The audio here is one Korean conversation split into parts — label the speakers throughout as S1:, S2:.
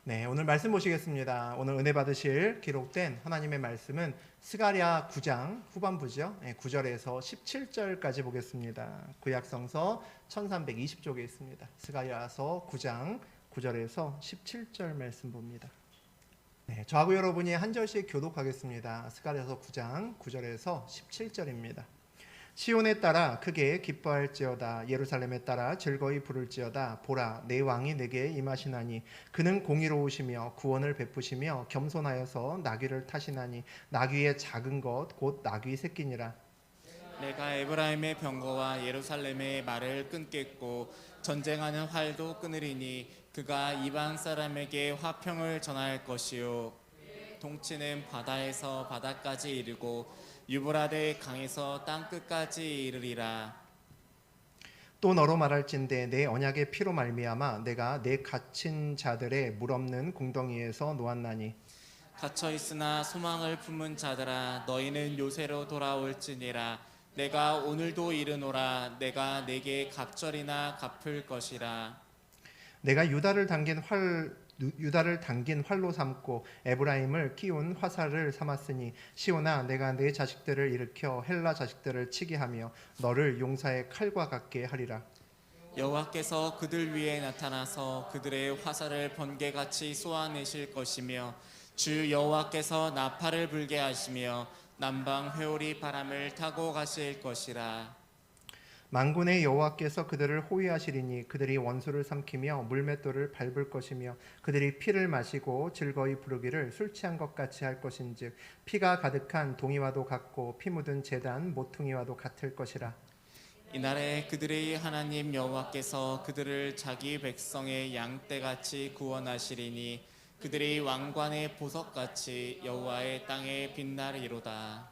S1: 네, 오늘 말씀 보시겠습니다. 오늘 은혜 받으실 기록된 하나님의 말씀은 스가랴 9장 후반부죠. 9절에서 17절까지 보겠습니다. 구약성서 1320쪽에 있습니다. 스가랴서 9장 9절에서 17절 말씀 봅니다. 네, 저하고 여러분이 한 절씩 교독하겠습니다. 스가랴서 9장 9절에서 17절입니다. 시온에 따라 크게 기뻐할지어다. 예루살렘에 따라 즐거이 부를지어다. 보라, 내 왕이 내게 임하시나니 그는 공의로우시며 구원을 베푸시며 겸손하여서 나귀를 타시나니 나귀의 작은 것 곧 나귀 새끼니라.
S2: 내가 에브라임의 병거와 예루살렘의 말을 끊겠고 전쟁하는 활도 끊으리니 그가 이방 사람에게 화평을 전할 것이요 통치는 바다에서 바다까지 이르고 유브라데 강에서 땅 끝까지 이르리라.
S1: 또 너로 말할진대 내 언약의 피로 말미암아 내가 내 갇힌 자들의 물없는 궁덩이에서 놓았나니
S2: 갇혀 있으나 소망을 품은 자들아 너희는 요새로 돌아올지니라. 내가 오늘도 이르노라. 내가 내게 갑절이나 갚을 것이라.
S1: 내가 유다를 당긴 활로 삼고 에브라임을 끼운 화살을 삼았으니 시온아 내가 내 자식들을 일으켜 헬라 자식들을 치게 하며 너를 용사의 칼과 같게 하리라.
S2: 여호와께서 그들 위에 나타나서 그들의 화살을 번개같이 쏘아내실 것이며 주 여호와께서 나팔을 불게 하시며 남방 회오리 바람을 타고 가실 것이라.
S1: 만군의 여호와께서 그들을 호위하시리니 그들이 원수를 삼키며 물맷돌을 밟을 것이며 그들이 피를 마시고 즐거이 부르기를 술 취한 것 같이 할 것인즉 피가 가득한 동이와도 같고 피 묻은 제단 모퉁이와도 같을 것이라.
S2: 이날에 그들의 하나님 여호와께서 그들을 자기 백성의 양떼같이 구원하시리니 그들이 왕관의 보석같이 여호와의 땅에 빛나리로다.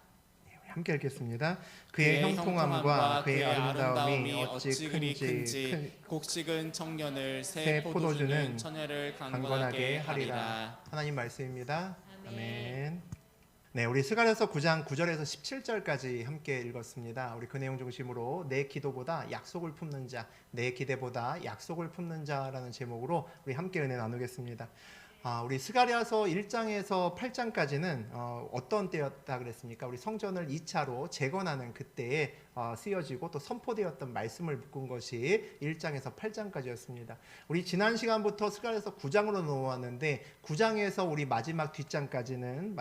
S1: 함께 읽겠습니다. 그의 형통함과 그의 아름다움이 어찌 큰지
S2: 곡식은 청년을
S1: 새 포도주는
S2: 처녀를
S1: 강건하게 하리라. 하나님 말씀입니다. 아멘. 네, 우리 스가랴서 9장 9절에서 17절까지 함께 읽었습니다. 우리 그 내용 중심으로 내 기도보다 약속을 품는 자, 내 기대보다 약속을 품는 자라는 제목으로 우리 함께 은혜 나누겠습니다. 우리 스가랴서 1장에서 8장까지는 어떤 때였다 그랬습니까? 우리 성전을 2차로 재건하는 그때에 쓰여지고 또 선포되었던 말씀을 묶은 것이 1장에서 8장까지였습니다. 우리 지난 시간부터 스가랴서 9장으로 넘어왔는데 9장에서 우리 마지막 뒷장까지는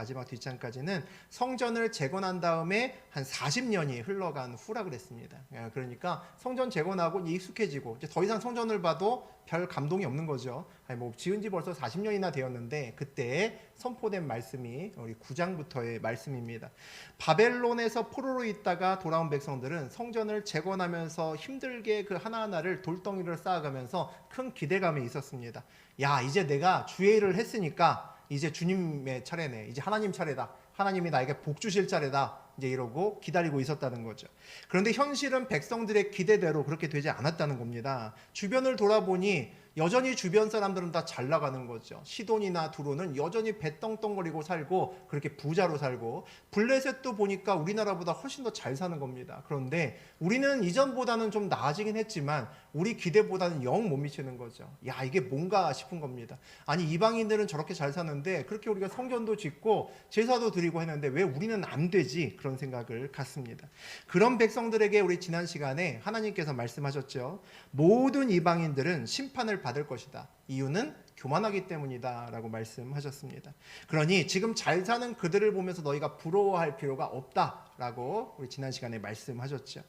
S1: 성전을 재건한 다음에 한 40년이 흘러간 후라 그랬습니다. 그러니까 성전 재건하고 익숙해지고 이제 더 이상 성전을 봐도 별 감동이 없는 거죠. 뭐 지은 지 벌써 40년이나 되었는데 그때 선포된 말씀이 우리 9장부터의 말씀입니다. 바벨론에서 포로로 있다가 돌아온 백성들은 성전을 재건하면서 힘들게 그 하나하나를 돌덩이를 쌓아가면서 큰 기대감이 있었습니다. 야, 이제 내가 주의 일을 했으니까 이제 주님의 차례네. 이제 하나님 차례다. 하나님이 나에게 복 주실 차례다. 이제 이러고 기다리고 있었다는 거죠. 그런데 현실은 백성들의 기대대로 그렇게 되지 않았다는 겁니다. 주변을 돌아보니 여전히 주변 사람들은 다 잘 나가는 거죠. 시돈이나 두로는 여전히 배 떵떵거리고 살고 그렇게 부자로 살고 블레셋도 보니까 우리나라보다 훨씬 더 잘 사는 겁니다. 그런데 우리는 이전보다는 좀 나아지긴 했지만 우리 기대보다는 영 못 미치는 거죠. 야, 이게 뭔가 싶은 겁니다. 아니, 이방인들은 저렇게 잘 사는데 그렇게 우리가 성전도 짓고 제사도 드리고 했는데 왜 우리는 안 되지? 그런 생각을 갖습니다. 그런 백성들에게 우리 지난 시간에 하나님께서 말씀하셨죠. 모든 이방인들은 심판을 받을 것이다. 이유는 교만하기 때문이다 라고 말씀하셨습니다. 그러니 지금 잘 사는 그들을 보면서 너희가 부러워할 필요가 없다라고 우리 지난 시간에 말씀하셨죠.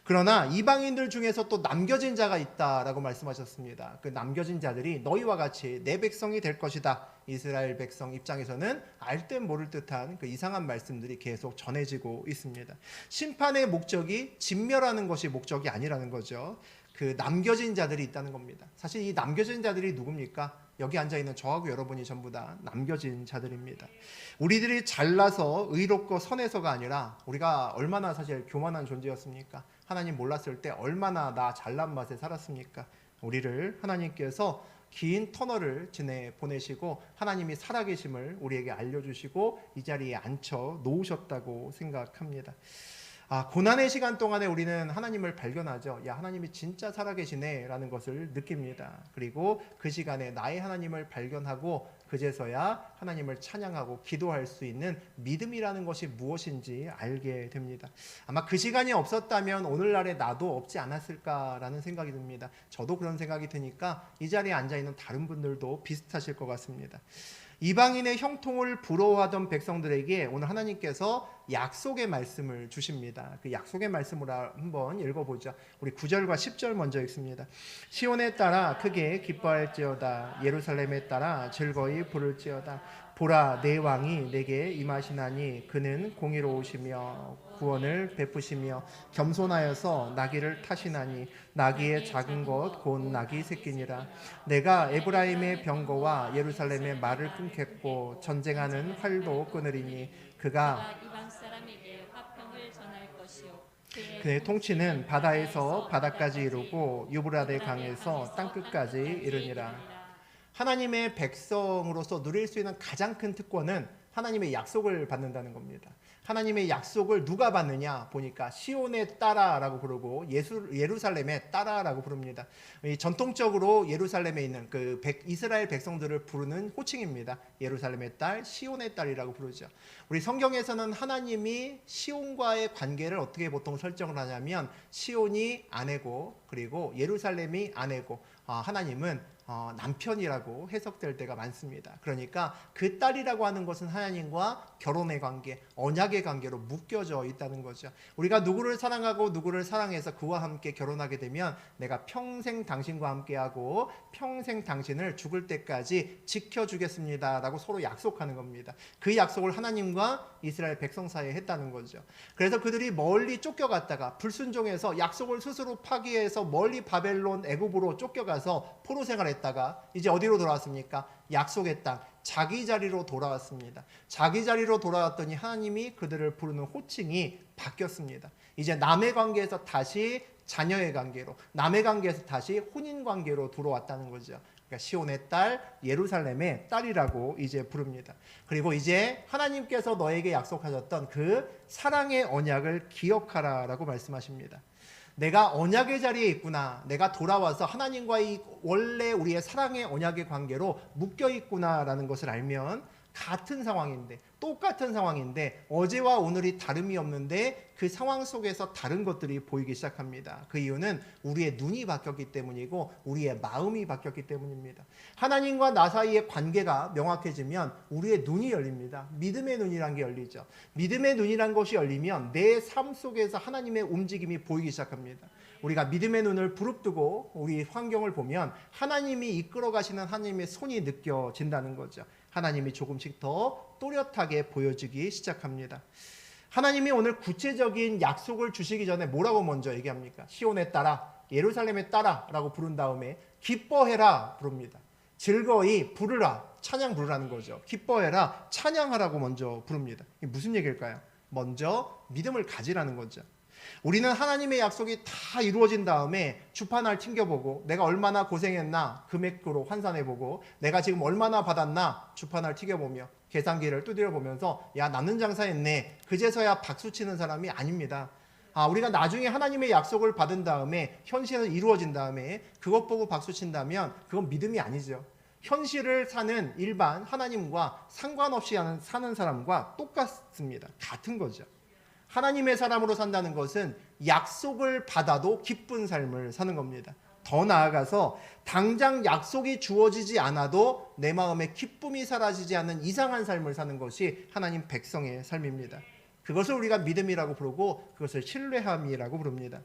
S1: 그러나 이방인들 중에서 또 남겨진 자가 있다라고 말씀하셨습니다. 그 남겨진 자들이 너희와 같이 내 백성이 될 것이다. 이스라엘 백성 입장에서는 알 듯 모를 듯한 그 이상한 말씀들이 계속 전해지고 있습니다. 심판의 목적이 진멸하는 것이 목적이 아니라는 거죠. 그 남겨진 자들이 있다는 겁니다. 사실 이 남겨진 자들이 누굽니까? 여기 앉아있는 저하고 여러분이 전부 다 남겨진 자들입니다. 우리들이 잘나서 의롭고 선해서가 아니라 우리가 얼마나 사실 교만한 존재였습니까? 하나님 몰랐을 때 얼마나 나 잘난 맛에 살았습니까? 우리를 하나님께서 긴 터널을 지내 보내시고 하나님이 살아계심을 우리에게 알려주시고 이 자리에 앉혀 놓으셨다고 생각합니다. 고난의 시간 동안에 우리는 하나님을 발견하죠. 야, 하나님이 진짜 살아계시네 라는 것을 느낍니다. 그리고 그 시간에 나의 하나님을 발견하고 그제서야 하나님을 찬양하고 기도할 수 있는 믿음이라는 것이 무엇인지 알게 됩니다. 아마 그 시간이 없었다면 오늘날의 나도 없지 않았을까라는 생각이 듭니다. 저도 그런 생각이 드니까 이 자리에 앉아있는 다른 분들도 비슷하실 것 같습니다. 이방인의 형통을 부러워하던 백성들에게 오늘 하나님께서 약속의 말씀을 주십니다. 그 약속의 말씀을 한번 읽어보죠. 우리 9절과 10절 먼저 읽습니다. 시온에 따라 크게 기뻐할지어다. 예루살렘에 따라 즐거이 부를지어다. 보라, 내 왕이 내게 임하시나니 그는 공의로우시며 구원을 베푸시며 겸손하여서 나귀를 타시나니 나귀의 작은 것 곧 나귀 새끼니라. 내가 에브라임의 병거와 예루살렘의 말을 끊겠고 전쟁하는 활도 끊으리니 그가
S3: 이방 사람에게 화평을 전할 것이요
S1: 그의 통치는 바다에서 바다까지 이루고 유브라데 강에서 땅끝까지 이르니라. 하나님의 백성으로서 누릴 수 있는 가장 큰 특권은 하나님의 약속을 받는다는 겁니다. 하나님의 약속을 누가 받느냐 보니까 시온에 따라라고 부르고 예루살렘에 따라라고 부릅니다. 전통적으로 예루살렘에 있는 이스라엘 백성들을 부르는 호칭입니다. 예루살렘의 딸, 시온의 딸이라고 부르죠. 우리 성경에서는 하나님이 시온과의 관계를 어떻게 보통 설정을 하냐면 시온이 아내고 그리고 예루살렘이 아내고 하나님은 남편이라고 해석될 때가 많습니다. 그러니까 그 딸이라고 하는 것은 하나님과 결혼의 관계, 언약의 관계로 묶여져 있다는 거죠. 우리가 누구를 사랑하고 누구를 사랑해서 그와 함께 결혼하게 되면 내가 평생 당신과 함께하고 평생 당신을 죽을 때까지 지켜주겠습니다 라고 서로 약속하는 겁니다. 그 약속을 하나님과 이스라엘 백성 사이에 했다는 거죠. 그래서 그들이 멀리 쫓겨갔다가 불순종해서 약속을 스스로 파기해서 멀리 바벨론 애굽으로 쫓겨가서 포로 생활했다가 이제 어디로 돌아왔습니까? 약속의 땅, 자기 자리로 돌아왔습니다. 자기 자리로 돌아왔더니 하나님이 그들을 부르는 호칭이 바뀌었습니다. 이제 남의 관계에서 다시 자녀의 관계로, 남의 관계에서 다시 혼인 관계로 들어왔다는 거죠. 그러니까 시온의 딸, 예루살렘의 딸이라고 이제 부릅니다. 그리고 이제 하나님께서 너에게 약속하셨던 그 사랑의 언약을 기억하라라고 말씀하십니다. 내가 언약의 자리에 있구나. 내가 돌아와서 하나님과의 원래 우리의 사랑의 언약의 관계로 묶여 있구나라는 것을 알면 같은 상황인데 똑같은 상황인데 어제와 오늘이 다름이 없는데 그 상황 속에서 다른 것들이 보이기 시작합니다. 그 이유는 우리의 눈이 바뀌었기 때문이고 우리의 마음이 바뀌었기 때문입니다. 하나님과 나 사이의 관계가 명확해지면 우리의 눈이 열립니다. 믿음의 눈이란 게 열리죠. 믿음의 눈이란 것이 열리면 내 삶 속에서 하나님의 움직임이 보이기 시작합니다. 우리가 믿음의 눈을 부릅뜨고 우리 환경을 보면 하나님이 이끌어 가시는 하나님의 손이 느껴진다는 거죠. 하나님이 조금씩 더 또렷하게 보여지기 시작합니다. 하나님이 오늘 구체적인 약속을 주시기 전에 뭐라고 먼저 얘기합니까? 시온에 따라, 예루살렘에 따라 라고 부른 다음에 기뻐해라 부릅니다. 즐거이 부르라, 찬양 부르라는 거죠. 기뻐해라, 찬양하라고 먼저 부릅니다. 이게 무슨 얘기일까요? 먼저 믿음을 가지라는 거죠. 우리는 하나님의 약속이 다 이루어진 다음에 주판을 튕겨보고 내가 얼마나 고생했나 금액으로 환산해보고 내가 지금 얼마나 받았나 주판을 튀겨보며 계산기를 두드려보면서 야 남는 장사했네 그제서야 박수치는 사람이 아닙니다. 우리가 나중에 하나님의 약속을 받은 다음에 현실에서 이루어진 다음에 그것 보고 박수친다면 그건 믿음이 아니죠. 현실을 사는 일반 하나님과 상관없이 사는 사람과 똑같습니다. 같은 거죠. 하나님의 사람으로 산다는 것은 약속을 받아도 기쁜 삶을 사는 겁니다. 더 나아가서 당장 약속이 주어지지 않아도 내 마음에 기쁨이 사라지지 않는 이상한 삶을 사는 것이 하나님 백성의 삶입니다. 그것을 우리가 믿음이라고 부르고 그것을 신뢰함이라고 부릅니다.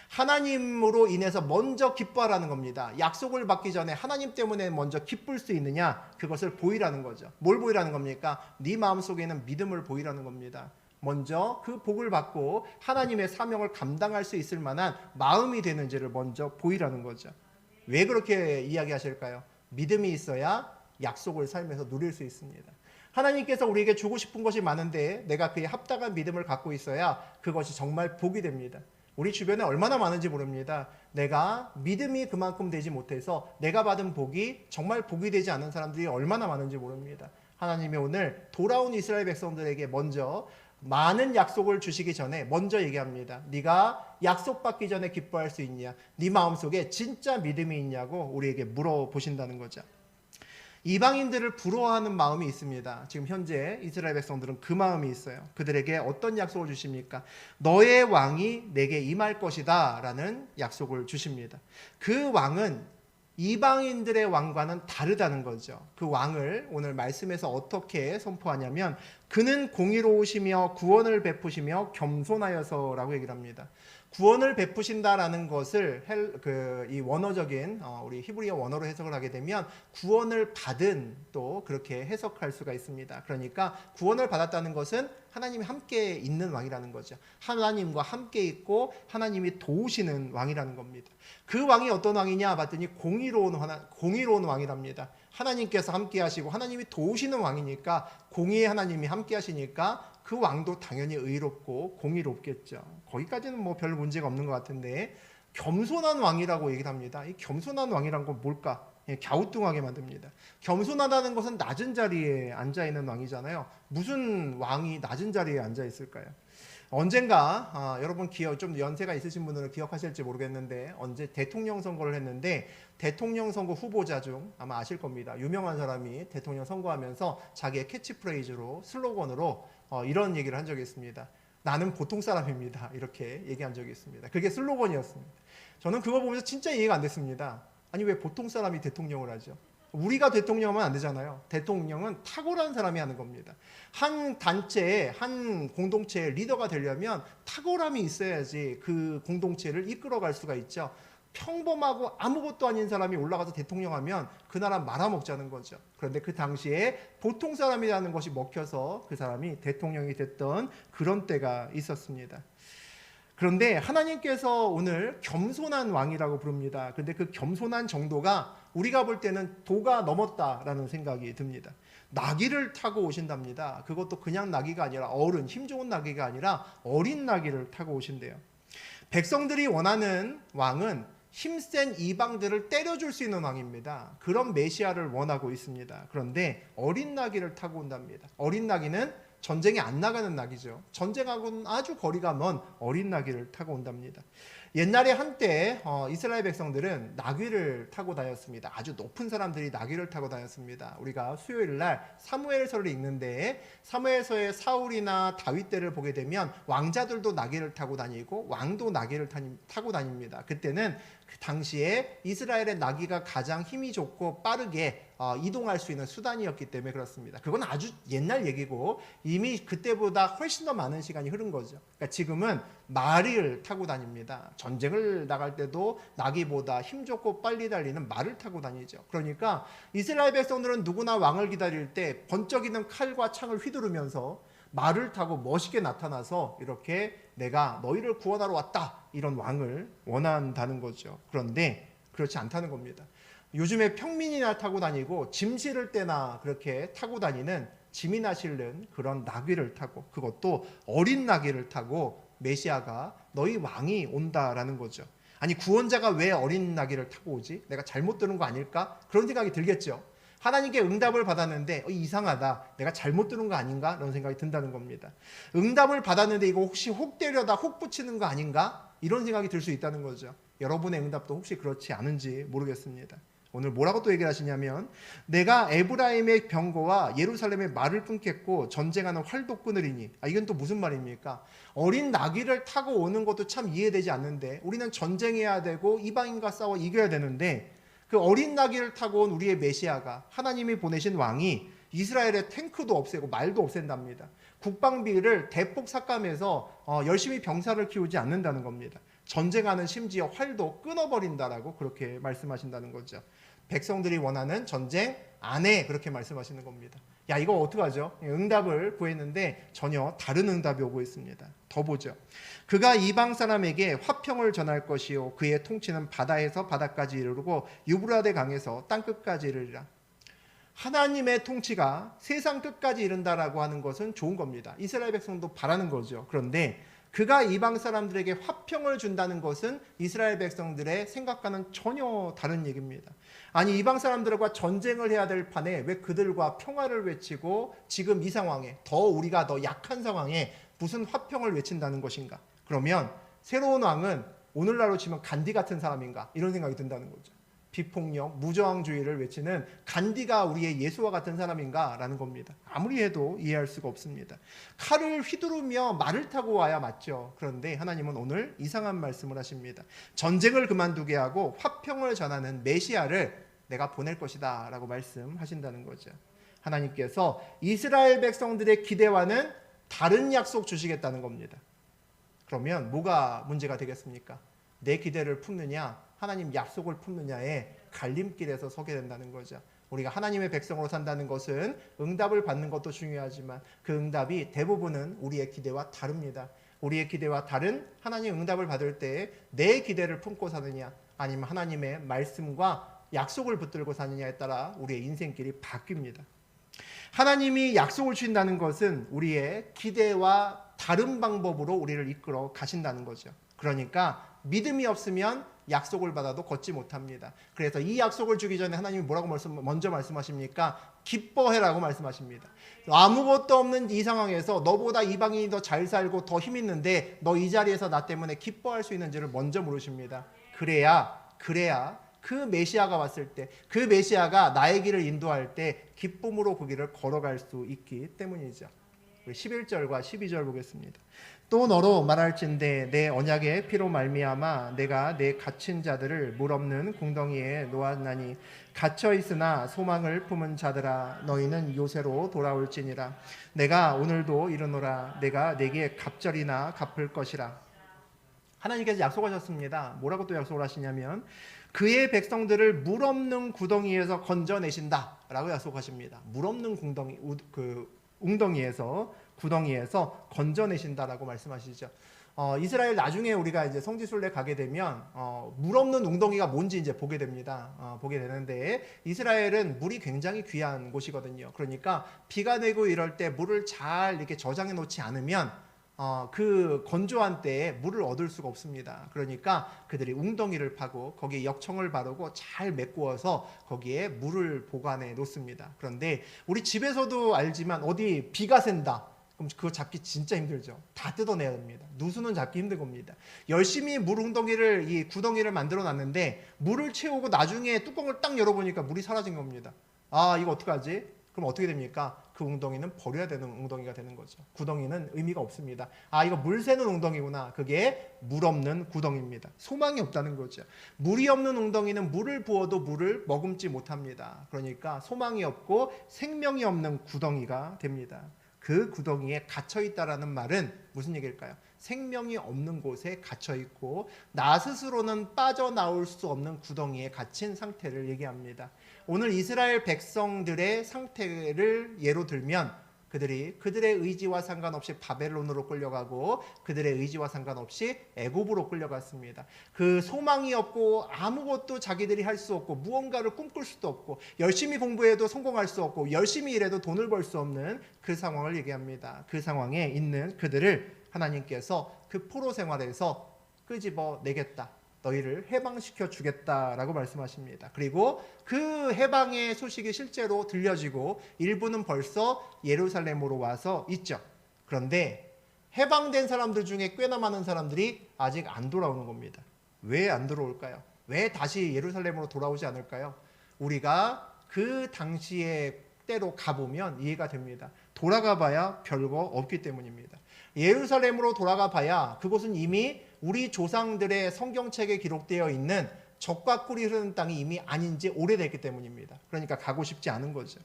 S1: 하나님으로 인해서 먼저 기뻐하라는 겁니다. 약속을 받기 전에 하나님 때문에 먼저 기쁠 수 있느냐 그것을 보이라는 거죠. 뭘 보이라는 겁니까? 네 마음속에 있는 믿음을 보이라는 겁니다. 먼저 그 복을 받고 하나님의 사명을 감당할 수 있을 만한 마음이 되는지를 먼저 보이라는 거죠. 왜 그렇게 이야기하실까요? 믿음이 있어야 약속을 살면서 누릴 수 있습니다. 하나님께서 우리에게 주고 싶은 것이 많은데 내가 그에 합당한 믿음을 갖고 있어야 그것이 정말 복이 됩니다. 우리 주변에 얼마나 많은지 모릅니다. 내가 믿음이 그만큼 되지 못해서 내가 받은 복이 정말 복이 되지 않은 사람들이 얼마나 많은지 모릅니다. 하나님이 오늘 돌아온 이스라엘 백성들에게 먼저 많은 약속을 주시기 전에 먼저 얘기합니다. 네가 약속받기 전에 기뻐할 수 있냐? 네 마음속에 진짜 믿음이 있냐고 우리에게 물어보신다는 거죠. 이방인들을 부러워하는 마음이 있습니다. 지금 현재 이스라엘 백성들은 그 마음이 있어요. 그들에게 어떤 약속을 주십니까? 너의 왕이 내게 임할 것이다 라는 약속을 주십니다. 그 왕은 이방인들의 왕과는 다르다는 거죠. 그 왕을 오늘 말씀에서 어떻게 선포하냐면 그는 공의로우시며 구원을 베푸시며 겸손하여서라고 얘기를 합니다. 구원을 베푸신다라는 것을 이 원어적인 우리 히브리어 원어로 해석을 하게 되면 구원을 받은 또 그렇게 해석할 수가 있습니다. 그러니까 구원을 받았다는 것은 하나님이 함께 있는 왕이라는 거죠. 하나님과 함께 있고 하나님이 도우시는 왕이라는 겁니다. 그 왕이 어떤 왕이냐 봤더니 공의로운 왕이랍니다. 하나님께서 함께 하시고 하나님이 도우시는 왕이니까 공의의 하나님이 함께 하시니까 그 왕도 당연히 의롭고 공의롭겠죠. 거기까지는 뭐 별 문제가 없는 것 같은데 겸손한 왕이라고 얘기를 합니다. 이 겸손한 왕이란 건 뭘까? 갸우뚱하게 만듭니다. 겸손하다는 것은 낮은 자리에 앉아있는 왕이잖아요. 무슨 왕이 낮은 자리에 앉아있을까요? 언젠가 여러분 좀 연세가 있으신 분들은 기억하실지 모르겠는데 언제 대통령 선거를 했는데 대통령 선거 후보자 중 아마 아실 겁니다. 유명한 사람이 대통령 선거하면서 자기의 캐치프레이즈로 슬로건으로 이런 얘기를 한 적이 있습니다. 나는 보통 사람입니다. 이렇게 얘기한 적이 있습니다. 그게 슬로건이었습니다. 저는 그거 보면서 진짜 이해가 안 됐습니다. 아니 왜 보통 사람이 대통령을 하죠? 우리가 대통령하면 안 되잖아요. 대통령은 탁월한 사람이 하는 겁니다. 한 단체의 한 공동체의 리더가 되려면 탁월함이 있어야지 그 공동체를 이끌어갈 수가 있죠. 평범하고 아무것도 아닌 사람이 올라가서 대통령하면 그 나라 말아먹자는 거죠. 그런데 그 당시에 보통 사람이라는 것이 먹혀서 그 사람이 대통령이 됐던 그런 때가 있었습니다. 그런데 하나님께서 오늘 겸손한 왕이라고 부릅니다. 그런데 그 겸손한 정도가 우리가 볼 때는 도가 넘었다라는 생각이 듭니다. 나귀를 타고 오신답니다. 그것도 그냥 나귀가 아니라 힘 좋은 나귀가 아니라 어린 나귀를 타고 오신대요. 백성들이 원하는 왕은 힘센 이방들을 때려줄 수 있는 왕입니다. 그런 메시아를 원하고 있습니다. 그런데 어린 나귀를 타고 온답니다. 어린 나귀는 전쟁에 안 나가는 나귀죠. 전쟁하고는 아주 거리가 먼 어린 나귀를 타고 온답니다. 옛날에 한때 이스라엘 백성들은 나귀를 타고 다녔습니다. 아주 높은 사람들이 나귀를 타고 다녔습니다. 우리가 수요일 날 사무엘서를 읽는데 사무엘서의 사울이나 다윗 때를 보게 되면 왕자들도 나귀를 타고 다니고 왕도 나귀를 타고 다닙니다. 그때는 그 당시에 이스라엘의 나귀가 가장 힘이 좋고 빠르게 이동할 수 있는 수단이었기 때문에 그렇습니다. 그건 아주 옛날 얘기고 이미 그때보다 훨씬 더 많은 시간이 흐른 거죠. 그러니까 지금은 말을 타고 다닙니다. 전쟁을 나갈 때도 나귀보다 힘 좋고 빨리 달리는 말을 타고 다니죠. 그러니까 이스라엘 백성들은 누구나 왕을 기다릴 때 번쩍이는 칼과 창을 휘두르면서 말을 타고 멋있게 나타나서 이렇게 내가 너희를 구원하러 왔다 이런 왕을 원한다는 거죠. 그런데 그렇지 않다는 겁니다. 요즘에 평민이나 타고 다니고 짐 실을 때나 그렇게 타고 다니는 짐이나 실는 그런 나귀를 타고 그것도 어린 나귀를 타고 메시아가 너희 왕이 온다라는 거죠. 아니 구원자가 왜 어린 나귀를 타고 오지? 내가 잘못 들은 거 아닐까? 그런 생각이 들겠죠. 하나님께 응답을 받았는데 이상하다. 내가 잘못 들은 거 아닌가? 이런 생각이 든다는 겁니다. 응답을 받았는데 이거 혹시 혹 때려다 혹 붙이는 거 아닌가? 이런 생각이 들 수 있다는 거죠. 여러분의 응답도 혹시 그렇지 않은지 모르겠습니다. 오늘 뭐라고 또 얘기를 하시냐면 내가 에브라임의 병거와 예루살렘의 말을 끊겠고 전쟁하는 활도 끊으리니 이건 또 무슨 말입니까? 어린 나귀를 타고 오는 것도 참 이해되지 않는데 우리는 전쟁해야 되고 이방인과 싸워 이겨야 되는데 그 어린 나귀를 타고 온 우리의 메시아가 하나님이 보내신 왕이 이스라엘의 탱크도 없애고 말도 없앤답니다. 국방비를 대폭 삭감해서 열심히 병사를 키우지 않는다는 겁니다. 전쟁하는 심지어 활도 끊어버린다라고 그렇게 말씀하신다는 거죠. 백성들이 원하는 전쟁 안 해 그렇게 말씀하시는 겁니다. 야 이거 어떡하죠? 응답을 구했는데 전혀 다른 응답이 오고 있습니다. 더 보죠. 그가 이방 사람에게 화평을 전할 것이요 그의 통치는 바다에서 바다까지 이르르고 유브라데 강에서 땅끝까지 이르리라. 하나님의 통치가 세상 끝까지 이른다라고 하는 것은 좋은 겁니다. 이스라엘 백성도 바라는 거죠. 그런데 그가 이방 사람들에게 화평을 준다는 것은 이스라엘 백성들의 생각과는 전혀 다른 얘기입니다. 아니 이방 사람들과 전쟁을 해야 될 판에 왜 그들과 평화를 외치고 지금 이 상황에 우리가 더 약한 상황에 무슨 화평을 외친다는 것인가? 그러면 새로운 왕은 오늘날로 치면 간디 같은 사람인가? 이런 생각이 든다는 거죠. 비폭력, 무저항주의를 외치는 간디가 우리의 예수와 같은 사람인가? 라는 겁니다. 아무리 해도 이해할 수가 없습니다. 칼을 휘두르며 말을 타고 와야 맞죠. 그런데 하나님은 오늘 이상한 말씀을 하십니다. 전쟁을 그만두게 하고 화평을 전하는 메시아를 내가 보낼 것이다 라고 말씀하신다는 거죠. 하나님께서 이스라엘 백성들의 기대와는 다른 약속 주시겠다는 겁니다. 그러면 뭐가 문제가 되겠습니까? 내 기대를 품느냐, 하나님 약속을 품느냐의 갈림길에서 서게 된다는 거죠. 우리가 하나님의 백성으로 산다는 것은 응답을 받는 것도 중요하지만 그 응답이 대부분은 우리의 기대와 다릅니다. 우리의 기대와 다른 하나님 응답을 받을 때 내 기대를 품고 사느냐, 아니면 하나님의 말씀과 약속을 붙들고 사느냐에 따라 우리의 인생길이 바뀝니다. 하나님이 약속을 주신다는 것은 우리의 기대와 다른 방법으로 우리를 이끌어 가신다는 거죠. 그러니까 믿음이 없으면 약속을 받아도 걷지 못합니다. 그래서 이 약속을 주기 전에 하나님이 뭐라고 먼저 말씀하십니까? 기뻐해라고 말씀하십니다. 아무것도 없는 이 상황에서 너보다 이방인이 더 잘 살고 더 힘 있는데 너 이 자리에서 나 때문에 기뻐할 수 있는지를 먼저 물으십니다. 그래야 그 메시아가 왔을 때, 그 메시아가 나의 길을 인도할 때 기쁨으로 그 길을 걸어갈 수 있기 때문이죠. 11절과 12절 보겠습니다. 또 너로 말할진대 내 언약의 피로 말미암아 내가 내 갇힌 자들을 물 없는 궁덩이에 놓았나니 갇혀 있으나 소망을 품은 자들아 너희는 요새로 돌아올지니라. 내가 오늘도 이르노라 내가 내게 갑절이나 갚을 것이라. 하나님께서 약속하셨습니다. 뭐라고 또 약속을 하시냐면 그의 백성들을 물 없는 구덩이에서 건져내신다 라고 약속하십니다. 물 없는 구덩이에서 건져내신다라고 말씀하시죠. 이스라엘 나중에 우리가 이제 성지순례 가게 되면 물 없는 웅덩이가 뭔지 이제 보게 됩니다. 보게 되는데 이스라엘은 물이 굉장히 귀한 곳이거든요. 그러니까 비가 내고 이럴 때 물을 잘 이렇게 저장해 놓지 않으면 그 건조한 때에 물을 얻을 수가 없습니다. 그러니까 그들이 웅덩이를 파고 거기에 역청을 바르고 잘 메꾸어서 거기에 물을 보관해 놓습니다. 그런데 우리 집에서도 알지만 어디 비가 샌다. 그럼 그거 잡기 진짜 힘들죠. 다 뜯어내야 됩니다. 누수는 잡기 힘든 겁니다. 열심히 물 웅덩이를 이 구덩이를 만들어 놨는데 물을 채우고 나중에 뚜껑을 딱 열어보니까 물이 사라진 겁니다. 아 이거 어떡하지? 그럼 어떻게 됩니까? 그 웅덩이는 버려야 되는 웅덩이가 되는 거죠. 구덩이는 의미가 없습니다. 아 이거 물 새는 웅덩이구나. 그게 물 없는 구덩이입니다. 소망이 없다는 거죠. 물이 없는 웅덩이는 물을 부어도 물을 머금지 못합니다. 그러니까 소망이 없고 생명이 없는 구덩이가 됩니다. 그 구덩이에 갇혀있다라는 말은 무슨 얘기일까요? 생명이 없는 곳에 갇혀있고 나 스스로는 빠져나올 수 없는 구덩이에 갇힌 상태를 얘기합니다. 오늘 이스라엘 백성들의 상태를 예로 들면 그들의 의지와 상관없이 바벨론으로 끌려가고 그들의 의지와 상관없이 애굽으로 끌려갔습니다. 그 소망이 없고 아무것도 자기들이 할 수 없고 무언가를 꿈꿀 수도 없고 열심히 공부해도 성공할 수 없고 열심히 일해도 돈을 벌 수 없는 그 상황을 얘기합니다. 그 상황에 있는 그들을 하나님께서 그 포로 생활에서 끄집어 내겠다. 너희를 해방시켜 주겠다라고 말씀하십니다. 그리고 그 해방의 소식이 실제로 들려지고 일부는 벌써 예루살렘으로 와서 있죠. 그런데 해방된 사람들 중에 꽤나 많은 사람들이 아직 안 돌아오는 겁니다. 왜 안 들어올까요? 왜 다시 예루살렘으로 돌아오지 않을까요? 우리가 그 당시의 때로 가보면 이해가 됩니다. 돌아가 봐야 별거 없기 때문입니다. 예루살렘으로 돌아가 봐야 그곳은 이미 우리 조상들의 성경책에 기록되어 있는 젖과 꿀이 흐르는 땅이 이미 아닌 지 오래됐기 때문입니다. 그러니까 가고 싶지 않은 거죠.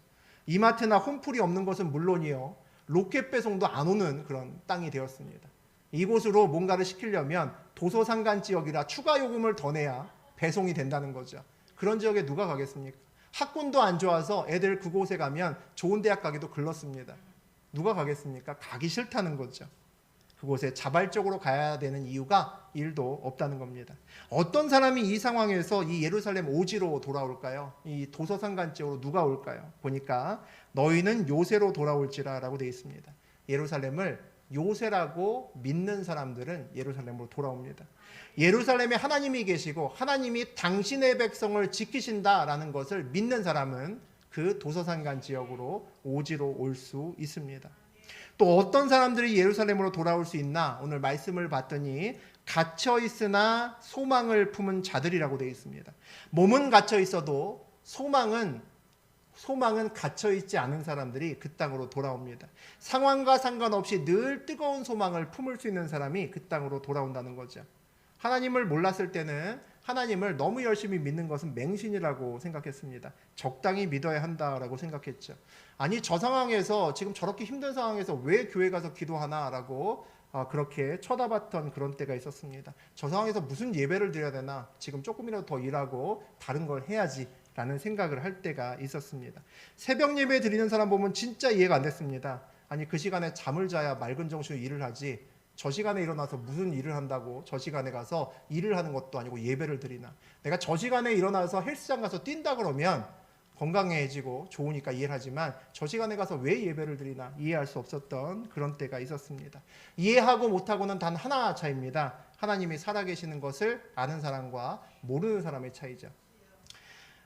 S1: 이마트나 홈플이 없는 것은 물론이요. 로켓 배송도 안 오는 그런 땅이 되었습니다. 이곳으로 뭔가를 시키려면 도서산간 지역이라 추가 요금을 더 내야 배송이 된다는 거죠. 그런 지역에 누가 가겠습니까? 학군도 안 좋아서 애들 그곳에 가면 좋은 대학 가기도 글렀습니다. 누가 가겠습니까? 가기 싫다는 거죠. 그곳에 자발적으로 가야 되는 이유가 1도 없다는 겁니다. 어떤 사람이 이 상황에서 이 예루살렘 오지로 돌아올까요? 이 도서산간 지역으로 누가 올까요? 보니까 너희는 요새로 돌아올지라 라고 되어 있습니다. 예루살렘을 요새라고 믿는 사람들은 예루살렘으로 돌아옵니다. 예루살렘에 하나님이 계시고 하나님이 당신의 백성을 지키신다라는 것을 믿는 사람은 그 도서산간 지역으로 오지로 올 수 있습니다. 또 어떤 사람들이 예루살렘으로 돌아올 수 있나? 오늘 말씀을 봤더니 갇혀 있으나 소망을 품은 자들이라고 되어 있습니다. 몸은 갇혀 있어도 소망은 갇혀 있지 않은 사람들이 그 땅으로 돌아옵니다. 상황과 상관없이 늘 뜨거운 소망을 품을 수 있는 사람이 그 땅으로 돌아온다는 거죠. 하나님을 몰랐을 때는 하나님을 너무 열심히 믿는 것은 맹신이라고 생각했습니다. 적당히 믿어야 한다라고 생각했죠. 아니, 저 상황에서 지금 저렇게 힘든 상황에서 왜 교회 가서 기도하나라고 그렇게 쳐다봤던 그런 때가 있었습니다. 저 상황에서 무슨 예배를 드려야 되나? 지금 조금이라도 더 일하고 다른 걸 해야지 라는 생각을 할 때가 있었습니다. 새벽 예배 드리는 사람 보면 진짜 이해가 안 됐습니다. 아니, 그 시간에 잠을 자야 맑은 정신으로 일을 하지, 저 시간에 일어나서 무슨 일을 한다고 저 시간에 가서 일을 하는 것도 아니고 예배를 드리나? 내가 저 시간에 일어나서 헬스장 가서 뛴다 그러면 건강해지고 좋으니까 이해를 하지만 저 시간에 가서 왜 예배를 드리나 이해할 수 없었던 그런 때가 있었습니다. 이해하고 못하고는 단 하나 차이입니다. 하나님이 살아계시는 것을 아는 사람과 모르는 사람의 차이죠.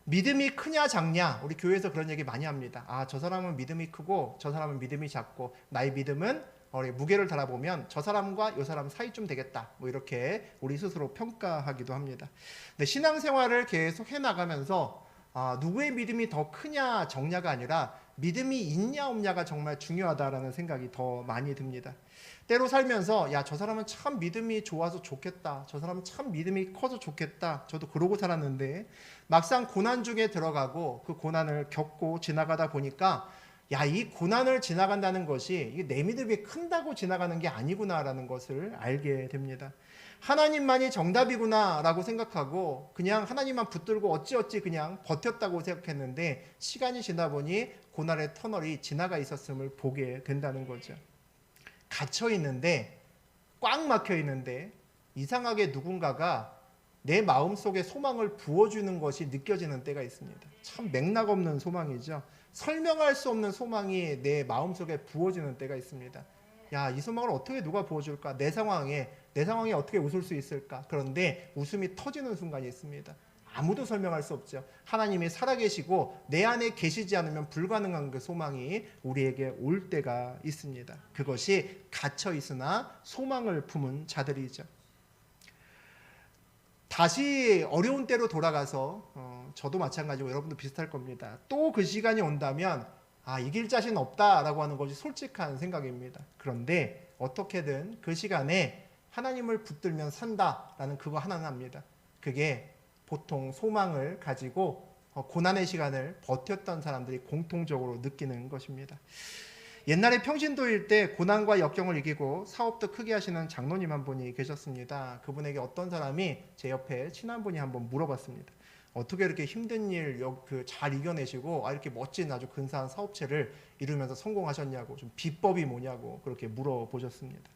S1: 믿음이 크냐 작냐, 우리 교회에서 그런 얘기 많이 합니다. 아, 저 사람은 믿음이 크고 저 사람은 믿음이 작고, 나의 믿음은 무게를 달아보면 저 사람과 이 사람 사이쯤 되겠다, 뭐 이렇게 우리 스스로 평가하기도 합니다. 근데 신앙생활을 계속 해나가면서 누구의 믿음이 더 크냐 적냐가 아니라 믿음이 있냐 없냐가 정말 중요하다라는 생각이 더 많이 듭니다. 때로 살면서 야, 저 사람은 참 믿음이 좋아서 좋겠다, 저 사람은 참 믿음이 커서 좋겠다, 저도 그러고 살았는데 막상 고난 중에 들어가고 그 고난을 겪고 지나가다 보니까 야, 이 고난을 지나간다는 것이 이게 내 믿음이 큰다고 지나가는 게 아니구나라는 것을 알게 됩니다. 하나님만이 정답이구나라고 생각하고 그냥 하나님만 붙들고 어찌어찌 그냥 버텼다고 생각했는데 시간이 지나 보니 고난의 터널이 지나가 있었음을 보게 된다는 거죠. 갇혀 있는데, 꽉 막혀 있는데 이상하게 누군가가 내 마음속에 소망을 부어주는 것이 느껴지는 때가 있습니다. 참 맥락 없는 소망이죠. 설명할 수 없는 소망이 내 마음속에 부어지는 때가 있습니다. 야, 이 소망을 어떻게 누가 부어줄까? 내 상황에 어떻게 웃을 수 있을까? 그런데 웃음이 터지는 순간이 있습니다. 아무도 설명할 수 없죠. 하나님이 살아계시고 내 안에 계시지 않으면 불가능한 그 소망이 우리에게 올 때가 있습니다. 그것이 갇혀 있으나 소망을 품은 자들이죠. 다시 어려운 때로 돌아가서 저도 마찬가지고 여러분도 비슷할 겁니다. 또 그 시간이 온다면 이길 자신 없다라고 하는 것이 솔직한 생각입니다. 그런데 어떻게든 그 시간에 하나님을 붙들면 산다라는 그거 하나는 합니다. 그게 보통 소망을 가지고 고난의 시간을 버텼던 사람들이 공통적으로 느끼는 것입니다. 옛날에 평신도일 때 고난과 역경을 이기고 사업도 크게 하시는 장로님 한 분이 계셨습니다. 그분에게 어떤 사람이 제 옆에 친한 분이 한번 물어봤습니다. 어떻게 이렇게 힘든 일 잘 이겨내시고 이렇게 멋진 아주 근사한 사업체를 이루면서 성공하셨냐고, 좀 비법이 뭐냐고 그렇게 물어보셨습니다.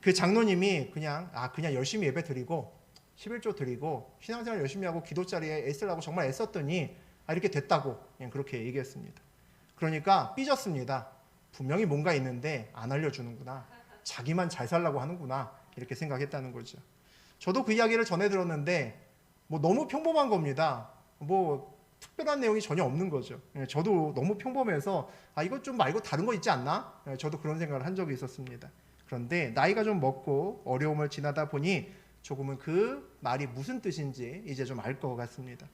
S1: 그 장로님이 그냥 열심히 예배 드리고 11조 드리고 신앙생활 열심히 하고 기도 자리에 애쓰려고 정말 애썼더니 이렇게 됐다고 그냥 그렇게 얘기했습니다. 그러니까 삐졌습니다. 분명히 뭔가 있는데 안 알려주는구나, 자기만 잘 살라고 하는구나, 이렇게 생각했다는 거죠. 저도 그 이야기를 전해 들었는데 너무 평범한 겁니다. 특별한 내용이 전혀 없는 거죠. 저도 너무 평범해서 이것 좀 말고 다른 거 있지 않나? 저도 그런 생각을 한 적이 있었습니다. 그런데 나이가 좀 먹고 어려움을 지나다 보니 조금은 그 말이 무슨 뜻인지 이제 좀 알 것 같습니다.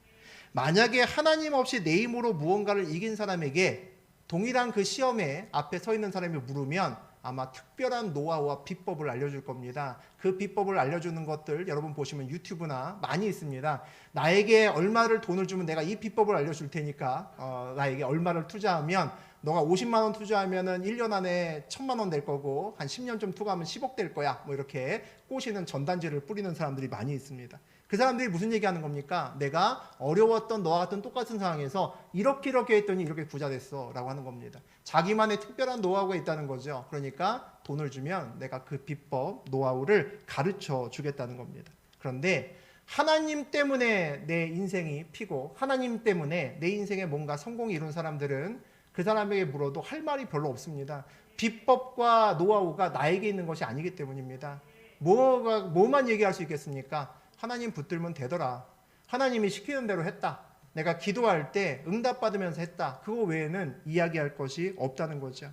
S1: 만약에 하나님 없이 내 힘으로 무언가를 이긴 사람에게 동일한 그 시험에 앞에 서 있는 사람이 물으면 아마 특별한 노하우와 비법을 알려줄 겁니다. 그 비법을 알려주는 것들 여러분 보시면 유튜브나 많이 있습니다. 나에게 얼마를 돈을 주면 내가 이 비법을 알려줄 테니까 나에게 얼마를 투자하면 너가 50만 원 투자하면은 1년 안에 1000만 원 될 거고 한 10년쯤 투자하면 10억 될 거야. 이렇게 꼬시는 전단지를 뿌리는 사람들이 많이 있습니다. 그 사람들이 무슨 얘기하는 겁니까? 내가 어려웠던 너와 같은 똑같은 상황에서 이렇게 했더니 이렇게 부자 됐어 라고 하는 겁니다. 자기만의 특별한 노하우가 있다는 거죠. 그러니까 돈을 주면 내가 그 비법, 노하우를 가르쳐 주겠다는 겁니다. 그런데 하나님 때문에 내 인생이 피고 하나님 때문에 내 인생에 뭔가 성공이 이룬 사람들은 그 사람에게 물어도 할 말이 별로 없습니다. 비법과 노하우가 나에게 있는 것이 아니기 때문입니다. 뭐만 얘기할 수 있겠습니까? 하나님 붙들면 되더라. 하나님이 시키는 대로 했다. 내가 기도할 때 응답받으면서 했다. 그거 외에는 이야기할 것이 없다는 거죠.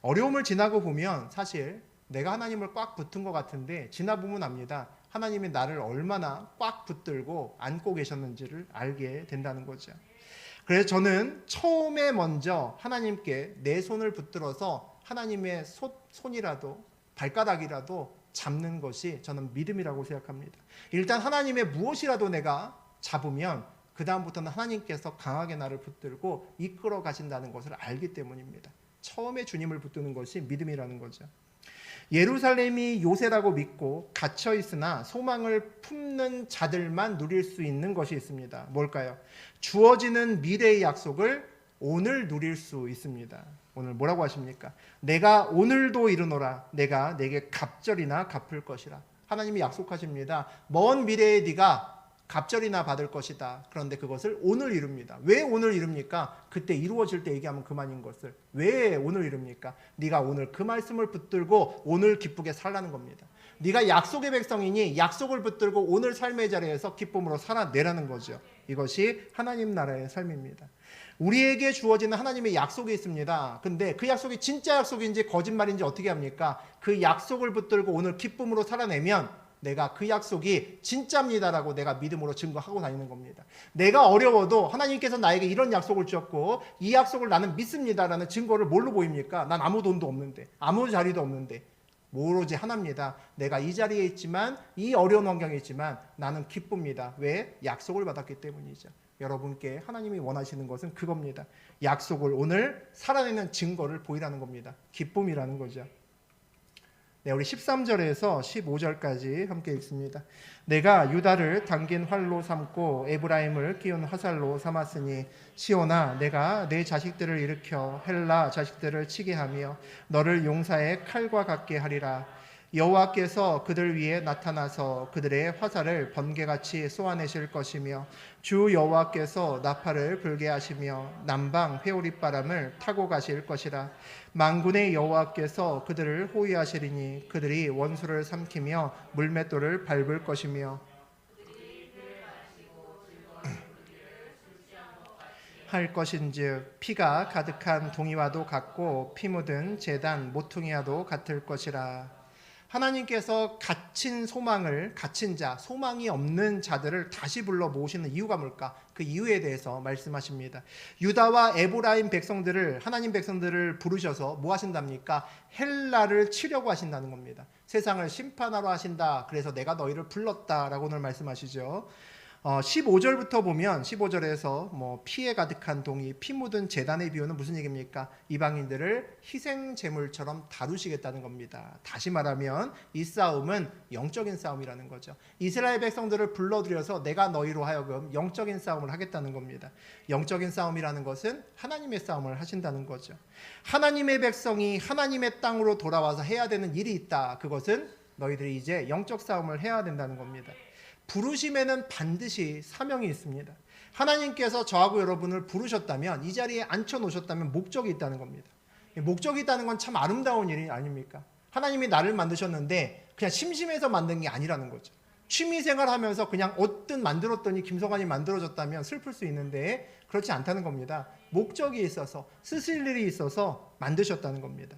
S1: 어려움을 지나고 보면 사실 내가 하나님을 꽉 붙은 것 같은데 지나보면 압니다. 하나님이 나를 얼마나 꽉 붙들고 안고 계셨는지를 알게 된다는 거죠. 그래서 저는 처음에 먼저 하나님께 내 손을 붙들어서 하나님의 손이라도 발가락이라도 잡는 것이 저는 믿음이라고 생각합니다. 일단 하나님의 무엇이라도 내가 잡으면 그 다음부터는 하나님께서 강하게 나를 붙들고 이끌어 가신다는 것을 알기 때문입니다. 처음에 주님을 붙드는 것이 믿음이라는 거죠. 예루살렘이 요새라고 믿고 갇혀 있으나 소망을 품는 자들만 누릴 수 있는 것이 있습니다. 뭘까요? 주어지는 미래의 약속을 오늘 누릴 수 있습니다. 오늘 뭐라고 하십니까? 내가 오늘도 이르노라. 내가 내게 갑절이나 갚을 것이라. 하나님이 약속하십니다. 먼 미래에 네가 갑절이나 받을 것이다. 그런데 그것을 오늘 이룹니다. 왜 오늘 이룹니까? 그때 이루어질 때 얘기하면 그만인 것을. 왜 오늘 이룹니까? 네가 오늘 그 말씀을 붙들고 오늘 기쁘게 살라는 겁니다. 네가 약속의 백성이니 약속을 붙들고 오늘 삶의 자리에서 기쁨으로 살아내라는 거죠. 이것이 하나님 나라의 삶입니다. 우리에게 주어지는 하나님의 약속이 있습니다. 근데 그 약속이 진짜 약속인지 거짓말인지 어떻게 합니까? 그 약속을 붙들고 오늘 기쁨으로 살아내면 내가 그 약속이 진짜입니다라고 내가 믿음으로 증거하고 다니는 겁니다. 내가 어려워도 하나님께서 나에게 이런 약속을 주었고 이 약속을 나는 믿습니다라는 증거를 뭘로 보입니까? 난 아무 돈도 없는데 아무 자리도 없는데 오로지 하나입니다. 내가 이 자리에 있지만 이 어려운 환경에 있지만 나는 기쁩니다. 왜? 약속을 받았기 때문이죠. 여러분께 하나님이 원하시는 것은 그겁니다. 약속을 오늘 살아내는 증거를 보이라는 겁니다. 기쁨이라는 거죠. 네, 우리 13절에서 15절까지 함께 읽습니다. 내가 유다를 당긴 활로 삼고 에브라임을 끼운 화살로 삼았으니 시온아 내가 내 자식들을 일으켜 헬라 자식들을 치게 하며 너를 용사의 칼과 같게 하리라. 여호와께서 그들 위에 나타나서 그들의 화살을 번개같이 쏘아내실 것이며 주 여호와께서 나팔을 불게 하시며 남방 회오리바람을 타고 가실 것이라. 만군의 여호와께서 그들을 호위하시리니 그들이 원수를 삼키며 물맷돌을 밟을 것이며 할 것인즉 피가 가득한 동이와도 같고 피 묻은 제단 모퉁이와도 같을 것이라. 하나님께서 갇힌 소망을 갇힌 자, 소망이 없는 자들을 다시 불러 모으시는 이유가 뭘까? 그 이유에 대해서 말씀하십니다. 유다와 에브라임 백성들을 하나님 백성들을 부르셔서 뭐 하신답니까? 헬라를 치려고 하신다는 겁니다. 세상을 심판하러 하신다. 그래서 내가 너희를 불렀다라고 오늘 말씀하시죠. 15절부터 보면 15절에서 뭐 피에 가득한 동이 피 묻은 제단의 비유는 무슨 얘기입니까? 이방인들을 희생 제물처럼 다루시겠다는 겁니다. 다시 말하면 이 싸움은 영적인 싸움이라는 거죠. 이스라엘 백성들을 불러들여서 내가 너희로 하여금 영적인 싸움을 하겠다는 겁니다. 영적인 싸움이라는 것은 하나님의 싸움을 하신다는 거죠. 하나님의 백성이 하나님의 땅으로 돌아와서 해야 되는 일이 있다. 그것은 너희들이 이제 영적 싸움을 해야 된다는 겁니다. 부르심에는 반드시 사명이 있습니다. 하나님께서 저하고 여러분을 부르셨다면 이 자리에 앉혀놓으셨다면 목적이 있다는 겁니다. 목적이 있다는 건 참 아름다운 일이 아닙니까? 하나님이 나를 만드셨는데 그냥 심심해서 만든 게 아니라는 거죠. 취미생활 하면서 그냥 어떤 만들었더니 김성환이 만들어졌다면 슬플 수 있는데 그렇지 않다는 겁니다. 목적이 있어서 쓰실 일이 있어서 만드셨다는 겁니다.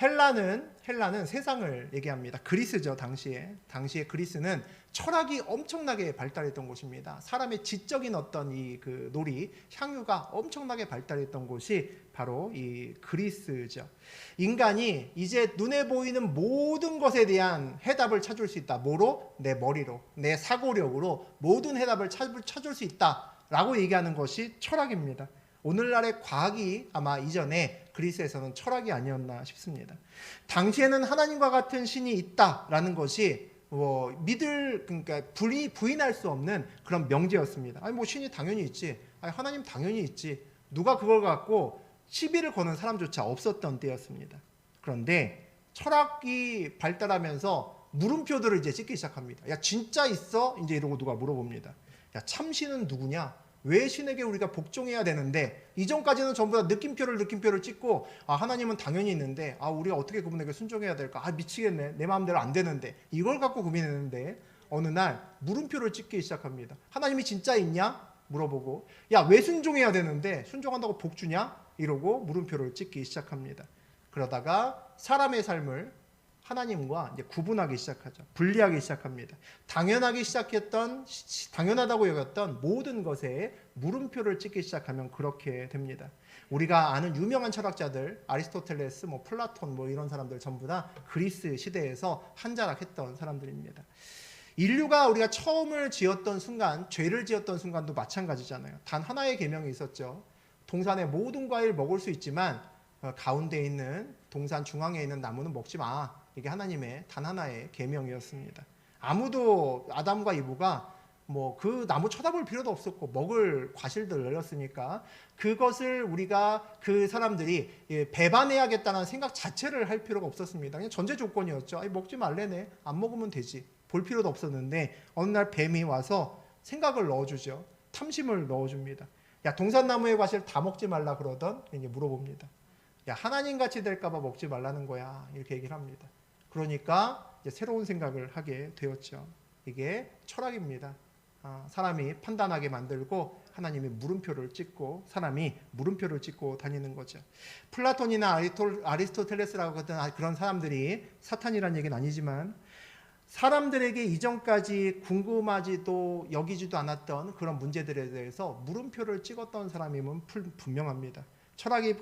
S1: 헬라는 세상을 얘기합니다. 그리스죠. 당시에 그리스는 철학이 엄청나게 발달했던 곳입니다. 사람의 지적인 어떤 그 놀이, 향유가 엄청나게 발달했던 곳이 바로 이 그리스죠. 인간이 이제 눈에 보이는 모든 것에 대한 해답을 찾을 수 있다. 뭐로? 내 머리로, 내 사고력으로 모든 해답을 찾을 수 있다라고 얘기하는 것이 철학입니다. 오늘날의 과학이 아마 이전에 그리스에서는 철학이 아니었나 싶습니다. 당시에는 하나님과 같은 신이 있다라는 것이 그러니까 부인할 수 없는 그런 명제였습니다. 아니 뭐 신이 당연히 있지. 아니 하나님 당연히 있지. 누가 그걸 갖고 시비를 거는 사람조차 없었던 때였습니다. 그런데 철학이 발달하면서 물음표들을 이제 찍기 시작합니다. 야 진짜 있어? 이제 이러고 누가 물어봅니다. 야 참신은 누구냐? 왜 신에게 우리가 복종해야 되는데 이전까지는 전부 다 느낌표를 찍고 하나님은 당연히 있는데 우리가 어떻게 그분에게 순종해야 될까? 미치겠네. 내 마음대로 안 되는데 이걸 갖고 고민했는데 어느 날 물음표를 찍기 시작합니다. 하나님이 진짜 있냐? 물어보고 야 왜 순종해야 되는데 순종한다고 복 주냐? 이러고 물음표를 찍기 시작합니다. 그러다가 사람의 삶을 하나님과 이제 구분하기 시작하죠. 분리하기 시작합니다. 당연하다고 여겼던 모든 것에 물음표를 찍기 시작하면 그렇게 됩니다. 우리가 아는 유명한 철학자들, 아리스토텔레스, 플라톤 이런 사람들 전부 다 그리스 시대에서 한자락했던 사람들입니다. 인류가 우리가 처음을 지었던 순간, 죄를 지었던 순간도 마찬가지잖아요. 단 하나의 계명이 있었죠. 동산의 모든 과일 먹을 수 있지만 가운데 있는 동산 중앙에 있는 나무는 먹지 마. 이게 하나님의 단 하나의 계명이었습니다. 아무도 아담과 이브가 그 나무 쳐다볼 필요도 없었고 먹을 과실들 열렸으니까 그것을 우리가 그 사람들이 배반해야겠다는 생각 자체를 할 필요가 없었습니다. 그냥 전제 조건이었죠. 먹지 말래네. 안 먹으면 되지. 볼 필요도 없었는데 어느 날 뱀이 와서 생각을 넣어주죠. 탐심을 넣어줍니다. 야, 동산나무의 과실 다 먹지 말라 그러던 이제 물어봅니다. 야, 하나님같이 될까봐 먹지 말라는 거야. 이렇게 얘기를 합니다. 그러니까 이제 새로운 생각을 하게 되었죠. 이게 철학입니다. 사람이 판단하게 만들고 하나님이 물음표를 찍고 사람이 물음표를 찍고 다니는 거죠. 플라톤이나 아리스토텔레스라고 하던 그런 사람들이 사탄이라는 얘기는 아니지만 사람들에게 이전까지 궁금하지도 여기지도 않았던 그런 문제들에 대해서 물음표를 찍었던 사람임은 분명합니다. 철학이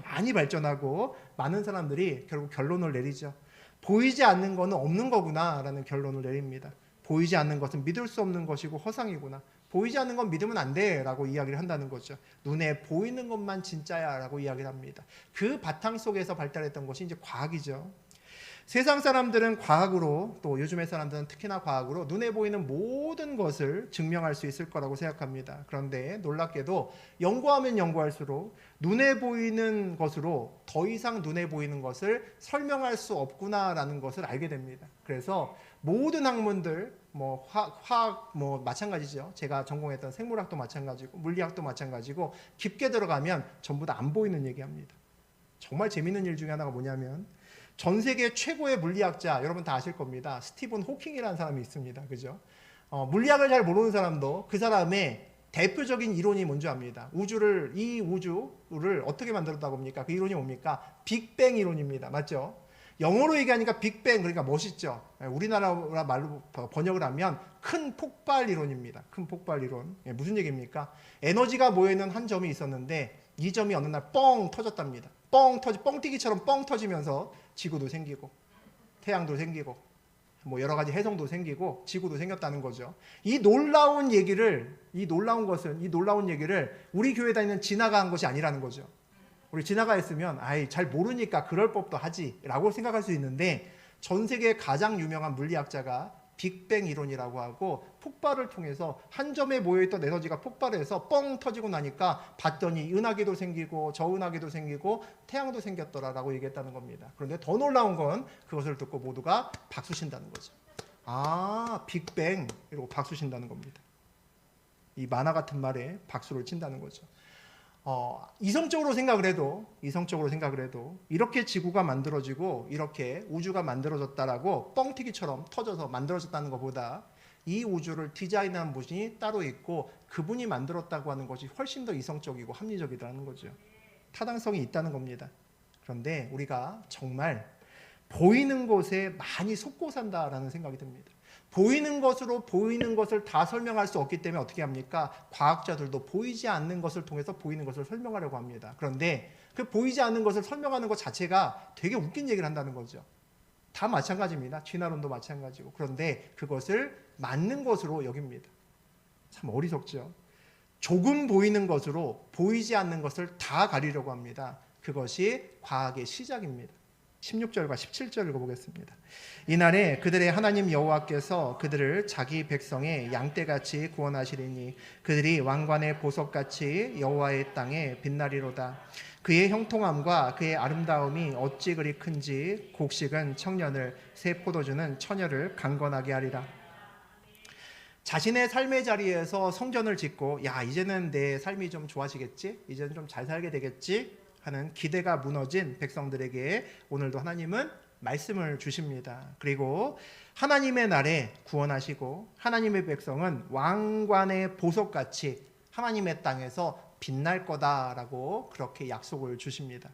S1: 많이 발전하고 많은 사람들이 결국 결론을 내리죠. 보이지 않는 것은 없는 거구나 라는 결론을 내립니다. 보이지 않는 것은 믿을 수 없는 것이고 허상이구나. 보이지 않는 건 믿으면 안 돼 라고 이야기를 한다는 거죠. 눈에 보이는 것만 진짜야 라고 이야기를 합니다. 그 바탕 속에서 발달했던 것이 이제 과학이죠. 세상 사람들은 과학으로, 또 요즘의 사람들은 특히나 과학으로 눈에 보이는 모든 것을 증명할 수 있을 거라고 생각합니다. 그런데 놀랍게도 연구하면 연구할수록 눈에 보이는 것으로 더 이상 눈에 보이는 것을 설명할 수 없구나라는 것을 알게 됩니다. 그래서 모든 학문들, 화학 마찬가지죠. 제가 전공했던 생물학도 마찬가지고 물리학도 마찬가지고 깊게 들어가면 전부 다 안 보이는 얘기합니다. 정말 재밌는 일 중에 하나가 뭐냐면 전 세계 최고의 물리학자, 여러분 다 아실 겁니다. 스티븐 호킹이라는 사람이 있습니다. 그죠? 물리학을 잘 모르는 사람도 그 사람의 대표적인 이론이 뭔지 압니다. 이 우주를 어떻게 만들었다고 합니까? 그 이론이 뭡니까? 빅뱅 이론입니다. 맞죠? 영어로 얘기하니까 빅뱅, 그러니까 멋있죠? 우리나라 말로 번역을 하면 큰 폭발 이론입니다. 큰 폭발 이론. 무슨 얘기입니까? 에너지가 모여있는 한 점이 있었는데 이 점이 어느 날 뻥 터졌답니다. 뻥튀기처럼 뻥 터지면서 지구도 생기고 태양도 생기고 여러 가지 해성도 생기고 지구도 생겼다는 거죠. 이 놀라운 얘기를 우리 교회 다니는 진아가 한 것이 아니라는 거죠. 우리 진아가 했으면 잘 모르니까 그럴 법도 하지 라고 생각할 수 있는데 전 세계 가장 유명한 물리학자가 빅뱅 이론이라고 하고 폭발을 통해서 한 점에 모여있던 에너지가 폭발해서 뻥 터지고 나니까 봤더니 은하계도 생기고 저은하계도 생기고 태양도 생겼더라라고 얘기했다는 겁니다. 그런데 더 놀라운 건 그것을 듣고 모두가 박수 친다는 거죠. 빅뱅 이러고 박수 친다는 겁니다. 이 만화 같은 말에 박수를 친다는 거죠. 이성적으로 생각을 해도 이렇게 지구가 만들어지고 이렇게 우주가 만들어졌다라고 뻥튀기처럼 터져서 만들어졌다는 것보다 이 우주를 디자인한 분이 따로 있고 그분이 만들었다고 하는 것이 훨씬 더 이성적이고 합리적이라는 거죠. 타당성이 있다는 겁니다. 그런데 우리가 정말 보이는 것에 많이 속고 산다라는 생각이 듭니다. 보이는 것으로 보이는 것을 다 설명할 수 없기 때문에 어떻게 합니까? 과학자들도 보이지 않는 것을 통해서 보이는 것을 설명하려고 합니다. 그런데 그 보이지 않는 것을 설명하는 것 자체가 되게 웃긴 얘기를 한다는 거죠. 다 마찬가지입니다. 진화론도 마찬가지고. 그런데 그것을 맞는 것으로 여깁니다. 참 어리석죠. 조금 보이는 것으로 보이지 않는 것을 다 가리려고 합니다. 그것이 과학의 시작입니다. 16절과 17절 읽어보겠습니다. 이날에 그들의 하나님 여호와께서 그들을 자기 백성의 양떼같이 구원하시리니 그들이 왕관의 보석같이 여호와의 땅에 빛나리로다. 그의 형통함과 그의 아름다움이 어찌 그리 큰지 곡식은 청년을 새 포도주는 처녀를 강건하게 하리라. 자신의 삶의 자리에서 성전을 짓고 이제는 내 삶이 좀 좋아지겠지? 이제는 좀 잘 살게 되겠지? 하는 기대가 무너진 백성들에게 오늘도 하나님은 말씀을 주십니다. 그리고 하나님의 날에 구원하시고 하나님의 백성은 왕관의 보석같이 하나님의 땅에서 빛날 거다라고 그렇게 약속을 주십니다.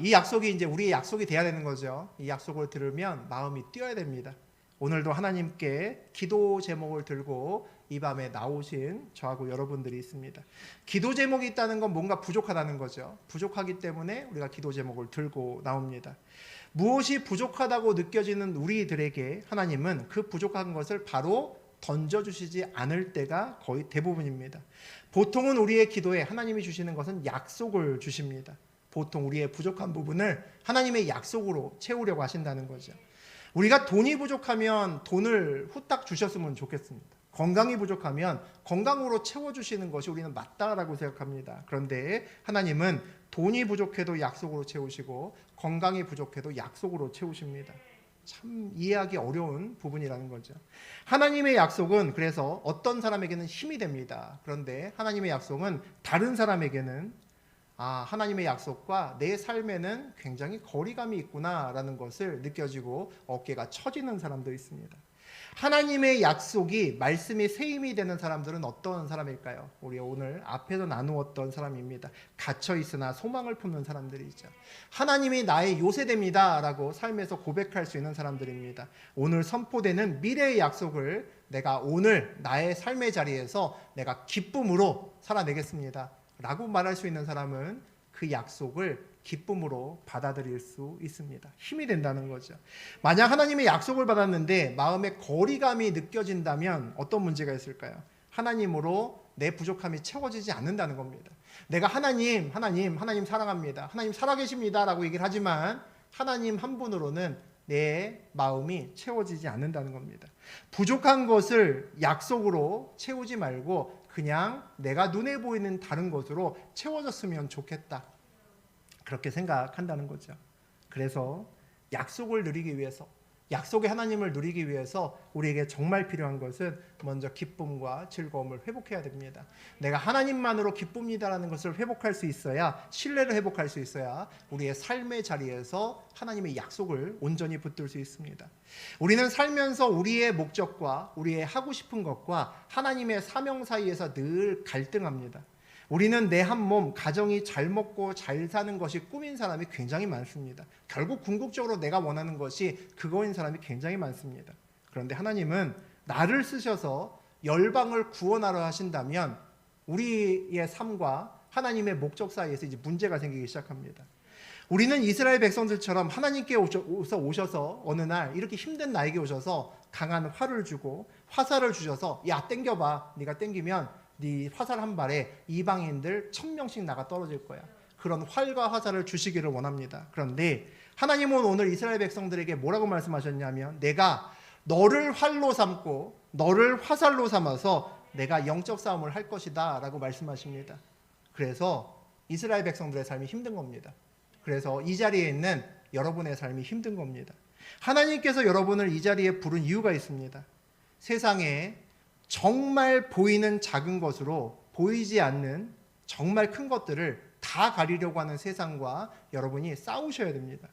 S1: 이 약속이 이제 우리의 약속이 돼야 되는 거죠. 이 약속을 들으면 마음이 뛰어야 됩니다. 오늘도 하나님께 기도 제목을 들고 이 밤에 나오신 저하고 여러분들이 있습니다. 기도 제목이 있다는 건 뭔가 부족하다는 거죠. 부족하기 때문에 우리가 기도 제목을 들고 나옵니다. 무엇이 부족하다고 느껴지는 우리들에게 하나님은 그 부족한 것을 바로 던져주시지 않을 때가 거의 대부분입니다. 보통은 우리의 기도에 하나님이 주시는 것은 약속을 주십니다. 보통 우리의 부족한 부분을 하나님의 약속으로 채우려고 하신다는 거죠. 우리가 돈이 부족하면 돈을 후딱 주셨으면 좋겠습니다. 건강이 부족하면 건강으로 채워주시는 것이 우리는 맞다라고 생각합니다. 그런데 하나님은 돈이 부족해도 약속으로 채우시고 건강이 부족해도 약속으로 채우십니다. 참 이해하기 어려운 부분이라는 거죠. 하나님의 약속은 그래서 어떤 사람에게는 힘이 됩니다. 그런데 하나님의 약속은 다른 사람에게는 하나님의 약속과 내 삶에는 굉장히 거리감이 있구나라는 것을 느껴지고 어깨가 처지는 사람도 있습니다. 하나님의 약속이 말씀이 새 힘이 되는 사람들은 어떤 사람일까요? 우리 오늘 앞에서 나누었던 사람입니다. 갇혀 있으나 소망을 품는 사람들이죠. 하나님이 나의 요새됩니다 라고 삶에서 고백할 수 있는 사람들입니다. 오늘 선포되는 미래의 약속을 내가 오늘 나의 삶의 자리에서 내가 기쁨으로 살아내겠습니다 라고 말할 수 있는 사람은 그 약속을 기쁨으로 받아들일 수 있습니다. 힘이 된다는 거죠. 만약 하나님의 약속을 받았는데 마음에 거리감이 느껴진다면 어떤 문제가 있을까요? 하나님으로 내 부족함이 채워지지 않는다는 겁니다. 내가 하나님 사랑합니다. 하나님 살아계십니다 라고 얘기를 하지만 하나님 한 분으로는 내 마음이 채워지지 않는다는 겁니다. 부족한 것을 약속으로 채우지 말고 그냥 내가 눈에 보이는 다른 것으로 채워졌으면 좋겠다. 그렇게 생각한다는 거죠. 그래서 약속을 누리기 위해서, 약속의 하나님을 누리기 위해서 우리에게 정말 필요한 것은 먼저 기쁨과 즐거움을 회복해야 됩니다. 내가 하나님만으로 기쁩니다라는 것을 회복할 수 있어야, 신뢰를 회복할 수 있어야 우리의 삶의 자리에서 하나님의 약속을 온전히 붙들 수 있습니다. 우리는 살면서 우리의 목적과 우리의 하고 싶은 것과 하나님의 사명 사이에서 늘 갈등합니다. 우리는 내 한 몸, 가정이 잘 먹고 잘 사는 것이 꿈인 사람이 굉장히 많습니다. 결국 궁극적으로 내가 원하는 것이 그거인 사람이 굉장히 많습니다. 그런데 하나님은 나를 쓰셔서 열방을 구원하려 하신다면 우리의 삶과 하나님의 목적 사이에서 이제 문제가 생기기 시작합니다. 우리는 이스라엘 백성들처럼 하나님께 오셔서 어느 날 이렇게 힘든 나에게 오셔서 강한 활을 주고 화살을 주셔서 야 땡겨봐, 네가 땡기면 네 화살 한 발에 이방인들 1000명씩 나가 떨어질 거야. 그런 활과 화살을 주시기를 원합니다. 그런데 하나님은 오늘 이스라엘 백성들에게 뭐라고 말씀하셨냐면 내가 너를 활로 삼고 너를 화살로 삼아서 내가 영적 싸움을 할 것이다 라고 말씀하십니다. 그래서 이스라엘 백성들의 삶이 힘든 겁니다. 그래서 이 자리에 있는 여러분의 삶이 힘든 겁니다. 하나님께서 여러분을 이 자리에 부른 이유가 있습니다. 세상에 정말 보이는 작은 것으로 보이지 않는 정말 큰 것들을 다 가리려고 하는 세상과 여러분이 싸우셔야 됩니다.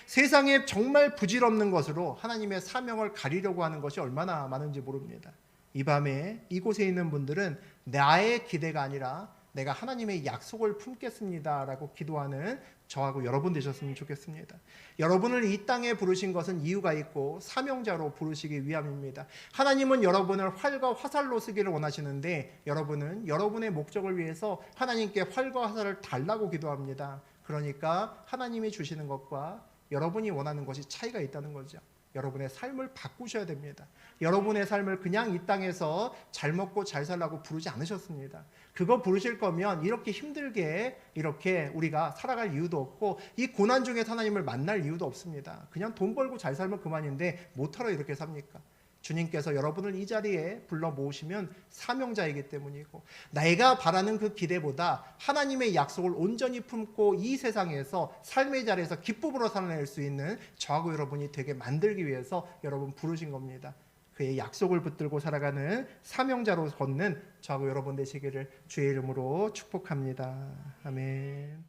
S1: 세상에 정말 부질없는 것으로 하나님의 사명을 가리려고 하는 것이 얼마나 많은지 모릅니다. 이 밤에 이곳에 있는 분들은 나의 기대가 아니라 내가 하나님의 약속을 품겠습니다 라고 기도하는 저하고 여러분 되셨으면 좋겠습니다. 여러분을 이 땅에 부르신 것은 이유가 있고 사명자로 부르시기 위함입니다. 하나님은 여러분을 활과 화살로 쓰기를 원하시는데 여러분은 여러분의 목적을 위해서 하나님께 활과 화살을 달라고 기도합니다. 그러니까 하나님이 주시는 것과 여러분이 원하는 것이 차이가 있다는 거죠. 여러분의 삶을 바꾸셔야 됩니다. 여러분의 삶을 그냥 이 땅에서 잘 먹고 잘 살라고 부르지 않으셨습니다. 그거 부르실 거면 이렇게 힘들게 이렇게 우리가 살아갈 이유도 없고 이 고난 중에 하나님을 만날 이유도 없습니다. 그냥 돈 벌고 잘 살면 그만인데 못하러 이렇게 삽니까? 주님께서 여러분을 이 자리에 불러 모으시면 사명자이기 때문이고 내가 바라는 그 기대보다 하나님의 약속을 온전히 품고 이 세상에서 삶의 자리에서 기쁨으로 살아낼 수 있는 저하고 여러분이 되게 만들기 위해서 여러분 부르신 겁니다. 그의 약속을 붙들고 살아가는 사명자로 걷는 저하고 여러분 되시기를 주의 이름으로 축복합니다. 아멘.